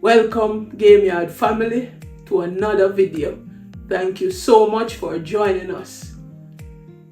Welcome Game Yard family to another video. Thank you so much for joining us.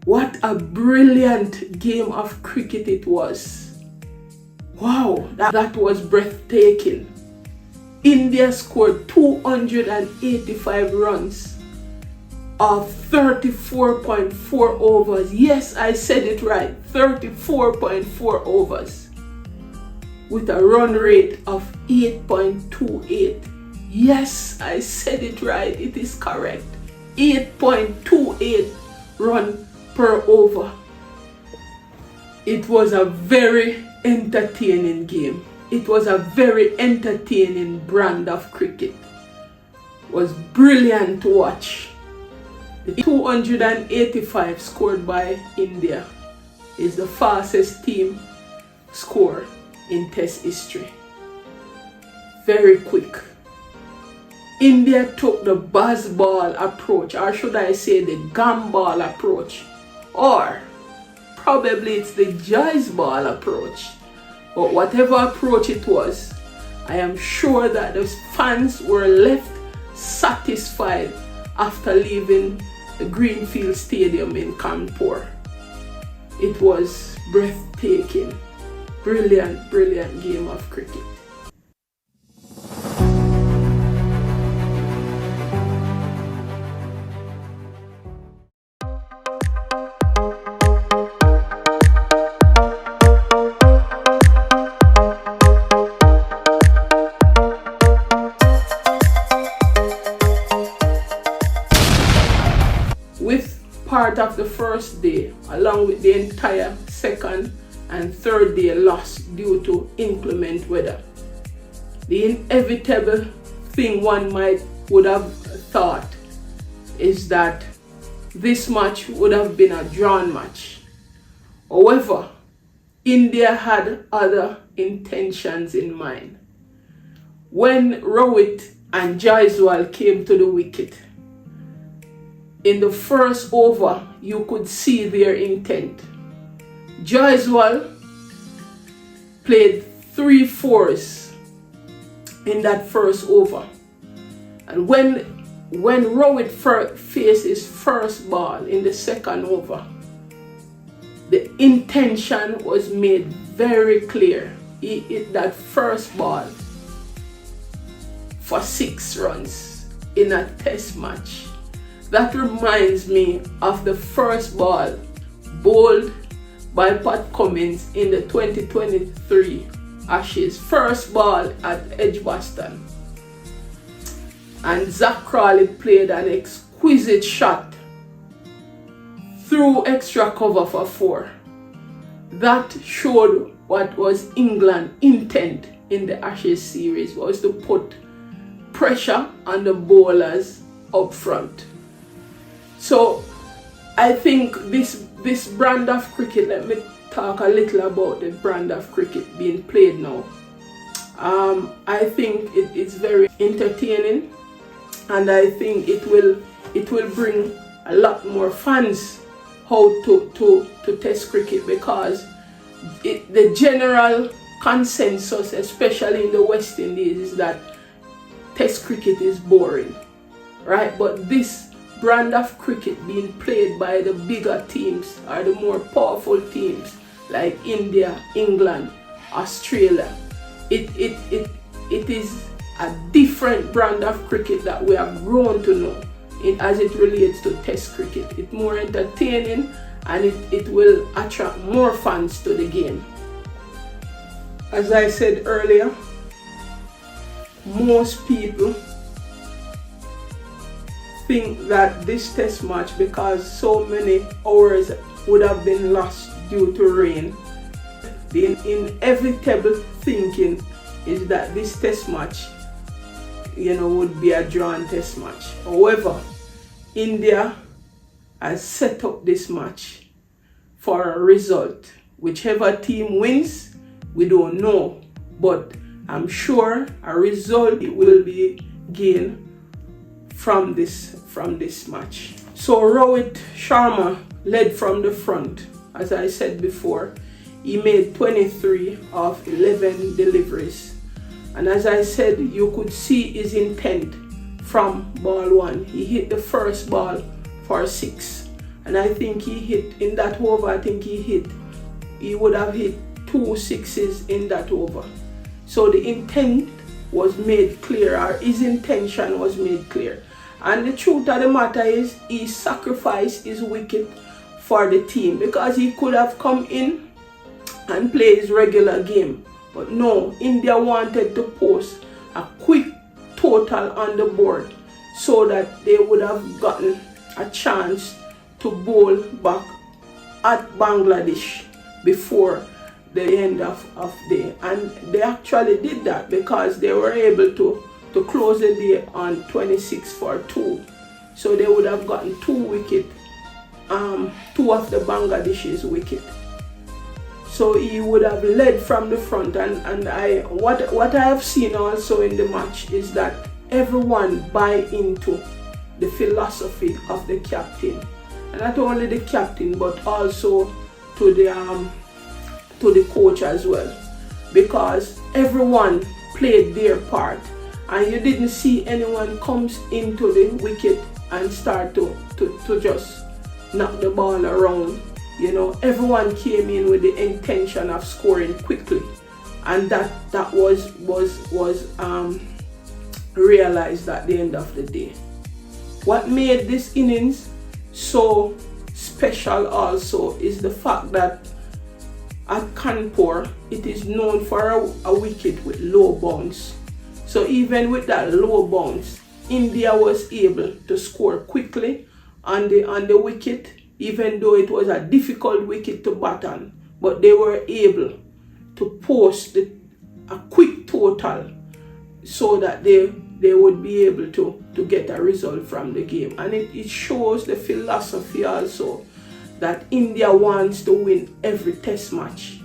What a brilliant game of cricket it was. Wow, that was breathtaking. India scored 285 runs of 34.4 overs. Yes, I said it right, 34.4 overs. With a run rate of 8.28. Yes, I said it right, it is correct. 8.28 run per over. It was a very entertaining game. It was a very entertaining brand of cricket. It was brilliant to watch. The 285 scored by India is the fastest team score in Test history. Very quick. India took the buzz ball approach, or should I say the gum ball approach, or probably it's the Jais ball approach. But whatever approach it was, I am sure that the fans were left satisfied after leaving the Greenfield Stadium in Kanpur. It was breathtaking. Brilliant, brilliant game of cricket. With part of the first day, along with the entire second and third day lost due to inclement weather, the inevitable thing one would have thought is that this match would have been a drawn match. However, India had other intentions in mind. When Rohit and Jaiswal came to the wicket, in the first over, you could see their intent. Jaiswal played 3 fours in that first over. And when Rohit faced his first ball in the second over, the intention was made very clear. He hit that first ball for 6 runs in a test match. That reminds me of the first ball bowled by Pat Cummins in the 2023 Ashes. First ball at Edgbaston. And Zach Crawley played an exquisite shot through extra cover for 4. That showed what was England's intent in the Ashes series, was to put pressure on the bowlers up front. So I think this brand of cricket, let me talk a little about the brand of cricket being played now. I think it's very entertaining, and I think it will bring a lot more fans out to test cricket, because the general consensus, especially in the West Indies, is that test cricket is boring, right? But this brand of cricket being played by the bigger teams, or the more powerful teams like India, England, Australia, it is a different brand of cricket that we have grown to know as it relates to test cricket. It's more entertaining, and it will attract more fans to the game. As I said earlier, most people think that this test match, because so many hours would have been lost due to rain, the inevitable thinking is that this test match, would be a drawn test match. However, India has set up this match for a result. Whichever team wins, we don't know, but I'm sure a result will be gained from this match. So Rohit Sharma led from the front. As I said before, he made 23 of 11 deliveries And as I said, you could see his intent from ball one. He hit the first ball for 6. And I think he hit in that over, I think he would have hit 2 6s in that over. So the intent was made clear, or his intention was made clear. And the truth of the matter is, he sacrificed his wicket for the team, because he could have come in and play his regular game. But no, India wanted to post a quick total on the board so that they would have gotten a chance to bowl back at Bangladesh before the end of day. And they actually did that, because they were able to close the day on 26 for 2. So they would have gotten 2 wickets, 2 of the Bangladesh's wicket. So he would have led from the front, and what I have seen also in the match is that everyone buy into the philosophy of the captain, and not only the captain but also to the coach as well, because everyone played their part, and you didn't see anyone comes into the wicket and start to just knock the ball around. You know, everyone came in with the intention of scoring quickly, and that was realized at the end of the day. What made this innings so special also is the fact that at Kanpur it is known for a wicket with low bounce. So even with that low bounce, India was able to score quickly on the wicket, even though it was a difficult wicket to bat on, but they were able to post a quick total so that they would be able to get a result from the game. And it shows the philosophy also that India wants to win every test match.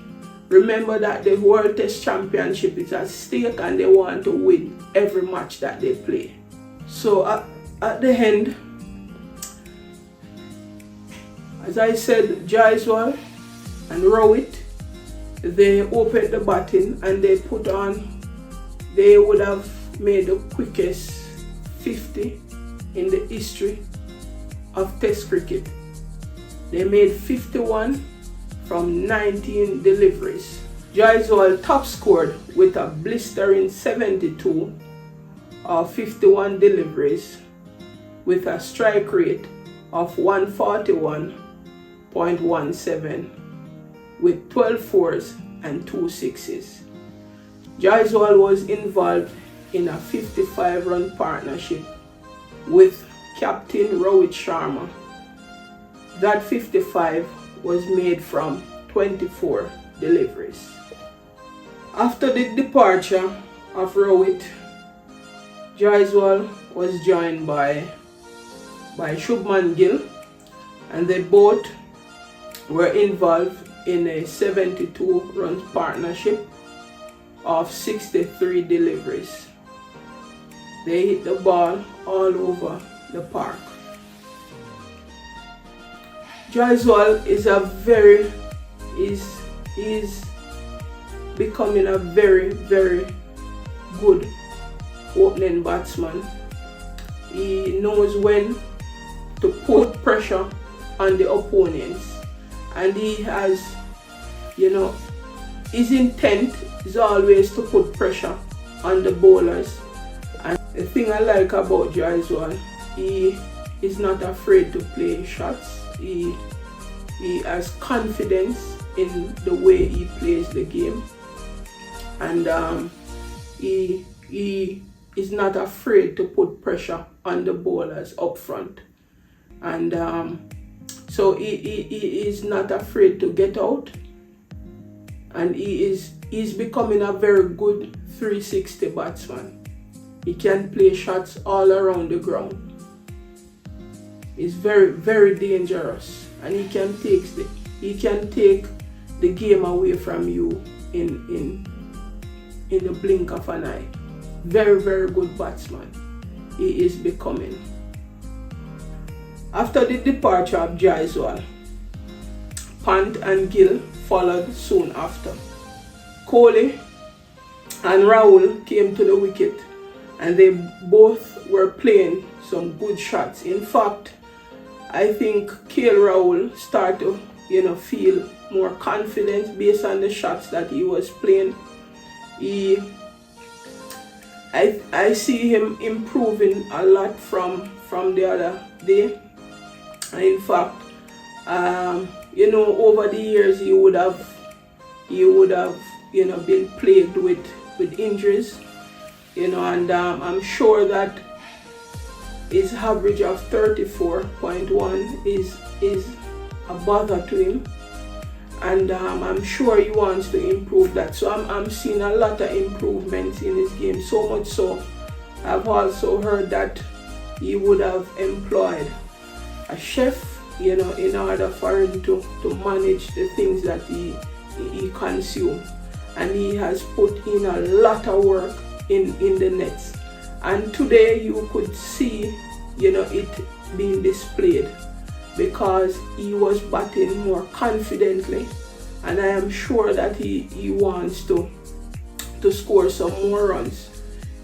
Remember that the World Test Championship is at stake, and they want to win every match that they play. So at the end, as I said, Jaiswal and Rahul, they opened the batting, and they would have made the quickest 50 in the history of Test cricket. They made 51 from 19 deliveries. Jaiswal top scored with a blistering 72 of 51 deliveries with a strike rate of 141.17 with 12 fours and 2 sixes. Jaiswal was involved in a 55-run partnership with Captain Rohit Sharma. That 55 was made from 24 deliveries. After the departure of Rohit, Jaiswal was joined by Shubman Gill, and they both were involved in a 72-run partnership of 63 deliveries. They hit the ball all over the park. Jaiswal is becoming a very, very good opening batsman. He knows when to put pressure on the opponents, and he has, his intent is always to put pressure on the bowlers. And the thing I like about Jaiswal, he is not afraid to play shots. He has confidence in the way he plays the game, and he is not afraid to put pressure on the bowlers up front, and so he is not afraid to get out, and he's becoming a very good 360 batsman. He can play shots all around the ground. He's very, very dangerous, and he can take the game away from you in the blink of an eye. Very, very good batsman he is becoming. After the departure of Jaiswal, Pant and Gill followed soon after. Kohli and Rahul came to the wicket, and they both were playing some good shots. In fact, I think Rahul started to, feel more confident based on the shots that he was playing. I see him improving a lot from the other day. In fact, over the years he would have been plagued with injuries, and I'm sure that his average of 34.1 is a bother to him, and I'm sure he wants to improve that. So I'm seeing a lot of improvements in his game, so much so I've also heard that he would have employed a chef, in order for him to manage the things that he consumes. And he has put in a lot of work in the nets. And today you could see, it being displayed, because he was batting more confidently. And I am sure that he wants to score some more runs,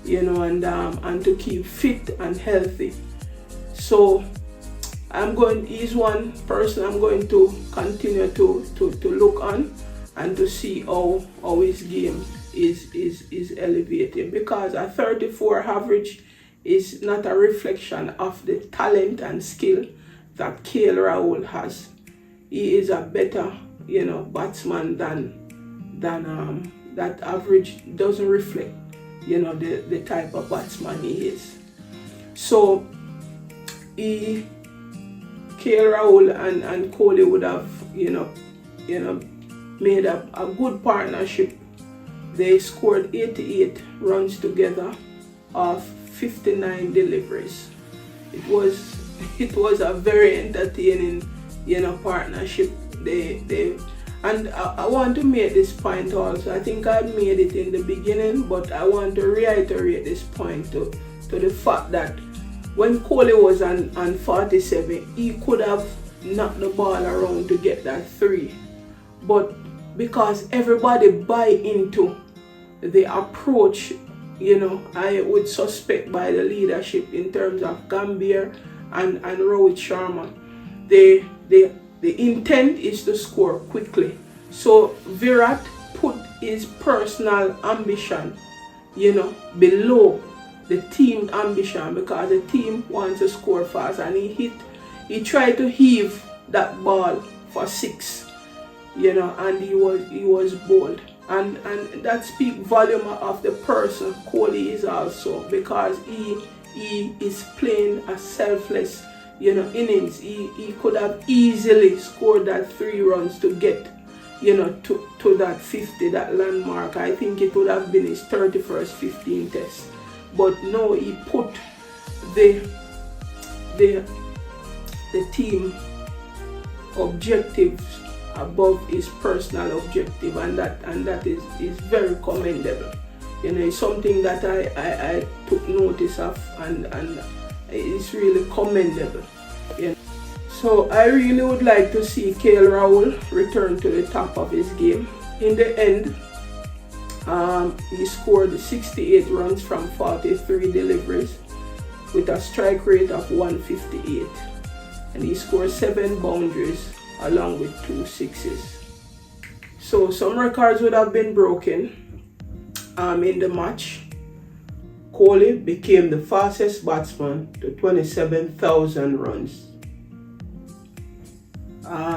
and to keep fit and healthy. So he's one person I'm going to continue to look on, and to see how his game is elevating, because a 34 average is not a reflection of the talent and skill that Rahul has. He is a better, batsman than that average doesn't reflect, the type of batsman he is. So Rahul and Kohli would have, made a good partnership. They scored 88 runs together of 59 deliveries. It was a very entertaining, partnership. And I want to make this point also. I think I made it in the beginning, but I want to reiterate this point to the fact that when Kohli was on 47, he could have knocked the ball around to get that 3. But because everybody buy into the approach, I would suspect by the leadership in terms of Gambhir and Rohit Sharma, the intent is to score quickly. So Virat put his personal ambition, below the team ambition, because the team wants to score fast, and he tried to heave that ball for 6, and he was bold, and that speaks volume of the person Kohli is also, because he is playing a selfless, innings. He could have easily scored that 3 runs to get, to that 50, that landmark. I think it would have been his 31st 15 test. But no, he put the team objectives above his personal objective, and that is very commendable. It's something that I took notice of, and it's really commendable. So I really would like to see Rahul return to the top of his game. In the end, he scored 68 runs from 43 deliveries with a strike rate of 158, and he scored 7 boundaries along with 2 sixes. So some records would have been broken in the match. Kohli became the fastest batsman to 27,000 runs.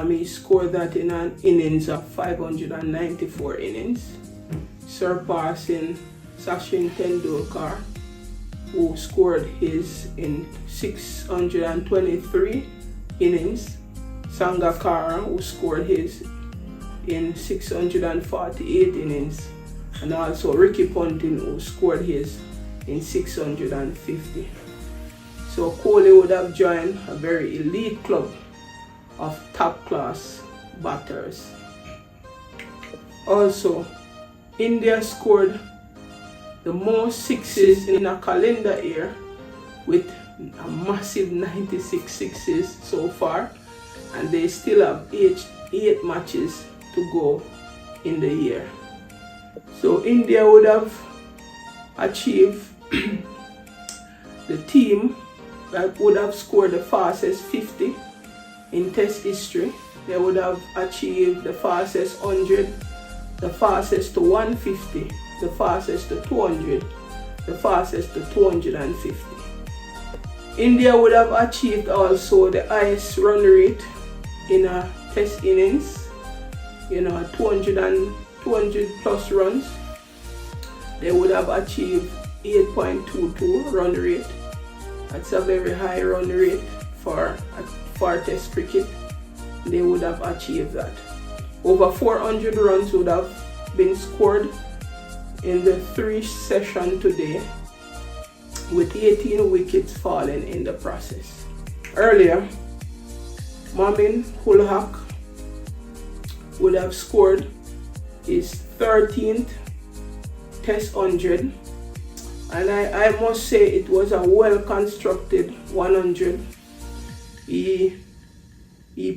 He scored that in an innings of 594 innings, surpassing Sachin Tendulkar, who scored his in 623 innings, Sangakkara, who scored his in 648 innings, and also Ricky Ponting, who scored his in 650. So Kohli would have joined a very elite club of top-class batters. Also, India scored the most sixes in a calendar year with a massive 96 sixes so far, and they still have eight matches to go in the year. So India would have achieved the team that would have scored the fastest 50 in Test history. They would have achieved the fastest 100, the fastest to 150, the fastest to 200, the fastest to 250. India would have achieved also the highest run rate in a Test innings, 200 plus runs. They would have achieved 8.22 run rate. That's a very high run rate for Test cricket. They would have achieved that. Over 400 runs would have been scored in the 3 session today, with 18 wickets falling in the process. Earlier, Momin Ul Haq would have scored his 13th Test 100, and I must say it was a well constructed 100. He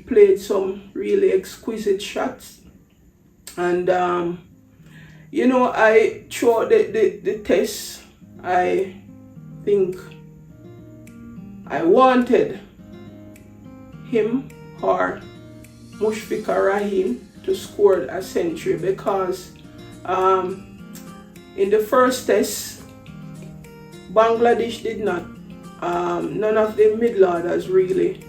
played some really exquisite shots, and I throughout the test, I think I wanted him or Mushfiqur Rahim to score a century, because in the first test, Bangladesh did not, none of the middle orders really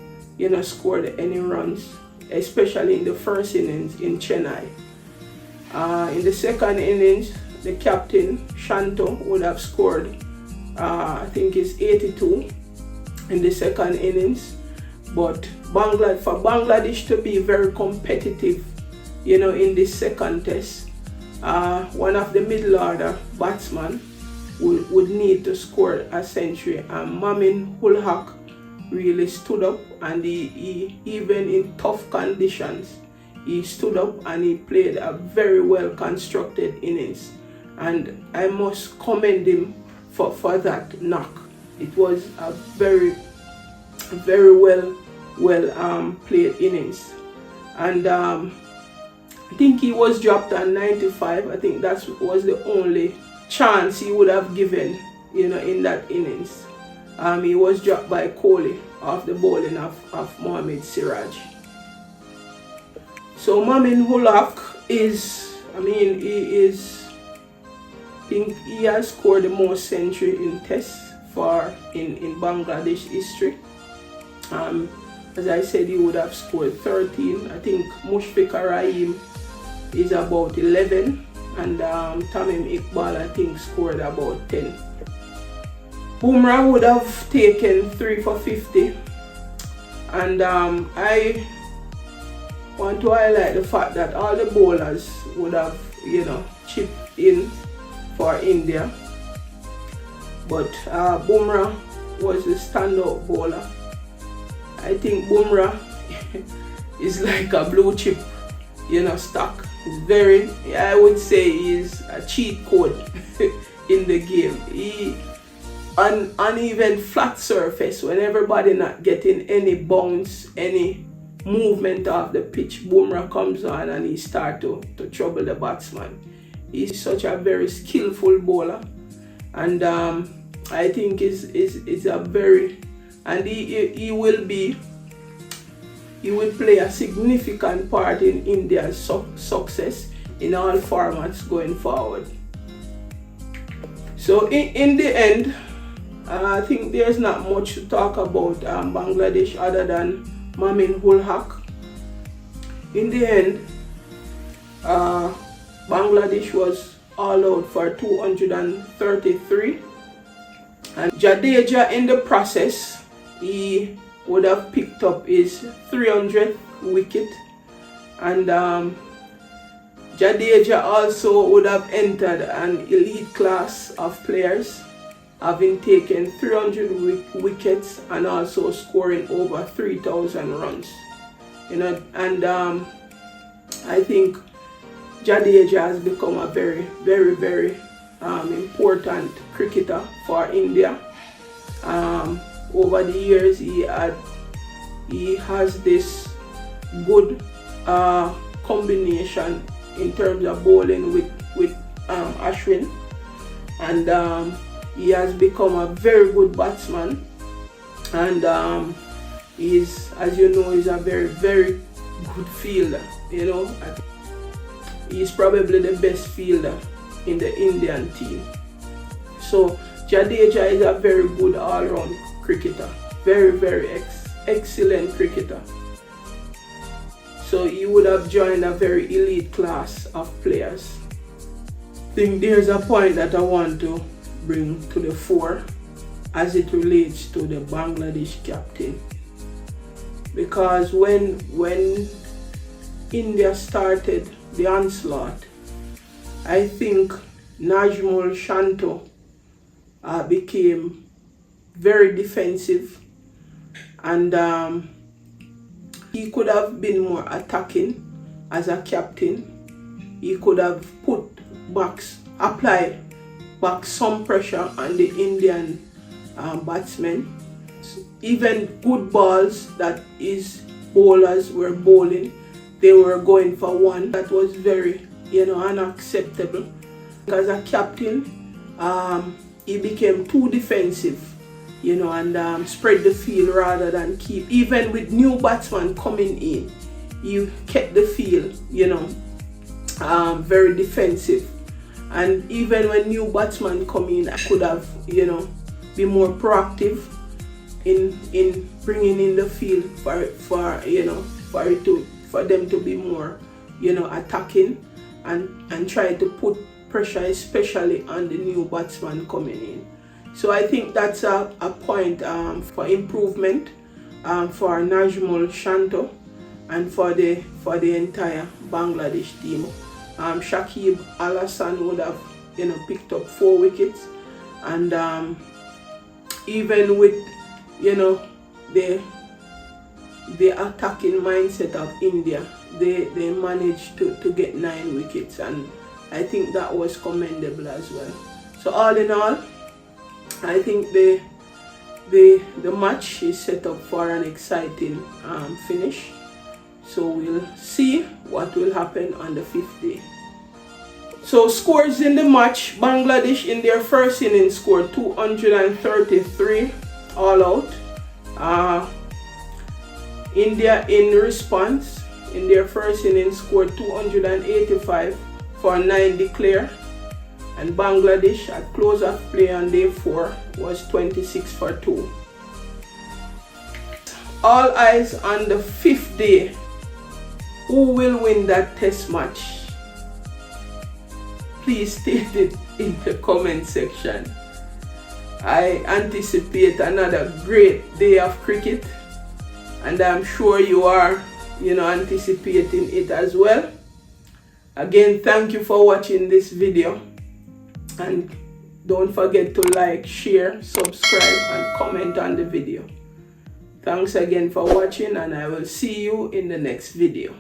scored any runs, especially in the first innings in Chennai. In the second innings, the captain Shanto would have scored, I think it's 82 in the second innings. But for Bangladesh to be very competitive, in this second test, one of the middle order batsmen would need to score a century. And Momin Ul Haq really stood up, and he even in tough conditions, he stood up and he played a very well constructed innings, and I must commend him for that knock. It was a very well played innings, and I think he was dropped on 95. I think that was the only chance he would have given in that innings. He was dropped by Kohli off the bowling of Mohammad Siraj. So Momin Ul Haq I think he has scored the most century in tests in Bangladesh history. As I said, he would have scored 13. I think Mushfiqur Rahim is about 11, and Tamim Iqbal I think scored about 10. Bumrah would have taken 3 for 50, and I want to highlight the fact that all the bowlers would have chipped in for India, but Bumrah was the standout bowler. I think Bumrah is like a blue chip stock. It's I would say he's a cheat code in the game. He uneven flat surface, when everybody not getting any bounce, any movement off the pitch, Bumrah comes on and he start to trouble the batsman. He's such a very skillful bowler, and I think is a very, and he will play a significant part in India's success in all formats going forward. So in the end, I think there's not much to talk about Bangladesh other than Momin Ul Haq. In the end, Bangladesh was all out for 233, and Jadeja in the process, he would have picked up his 300th wicket, and Jadeja also would have entered an elite class of players, having taken 300 wickets and also scoring over 3,000 runs. And I think Jadeja has become a very important cricketer for India. Over the years, he has this good combination in terms of bowling with Ashwin, and he has become a very good batsman, and he's, as you know, he's a very, very good fielder. You know, he's probably the best fielder in the Indian team. So Jadeja is a very good all-round cricketer, very, very excellent cricketer. So he would have joined a very elite class of players. I think there's a point that I want to bring to the fore as it relates to the Bangladesh captain, because when India started the onslaught, I think Najmul Shanto became very defensive, and he could have been more attacking as a captain. He could have applied back some pressure on the Indian batsmen. Even good balls that his bowlers were bowling, they were going for one. That was very, unacceptable. As a captain, he became too defensive, and spread the field rather than keep. Even with new batsmen coming in, you kept the field, very defensive. And even when new batsmen come in, I could have, be more proactive in bringing in the field for them to be more, attacking and try to put pressure, especially on the new batsman coming in. So I think that's a point for improvement for Najmul Shanto and for the entire Bangladesh team. Shakib Al Hassan would have picked up 4 wickets, and even with the attacking mindset of India, they managed to get 9 wickets, and I think that was commendable as well. So all in all, I think the match is set up for an exciting finish. So we'll see what will happen on the 5th day. So scores in the match: Bangladesh in their first innings scored 233 all out. India in response in their first innings scored 285 for 9 declare, and Bangladesh at close of play on day 4 was 26 for 2. All eyes on the 5th day. Who will win that test match? Please state it in the comment section. I anticipate another great day of cricket, and I'm sure you are, anticipating it as well. Again, thank you for watching this video, and don't forget to like, share, subscribe, and comment on the video. Thanks again for watching, and I will see you in the next video.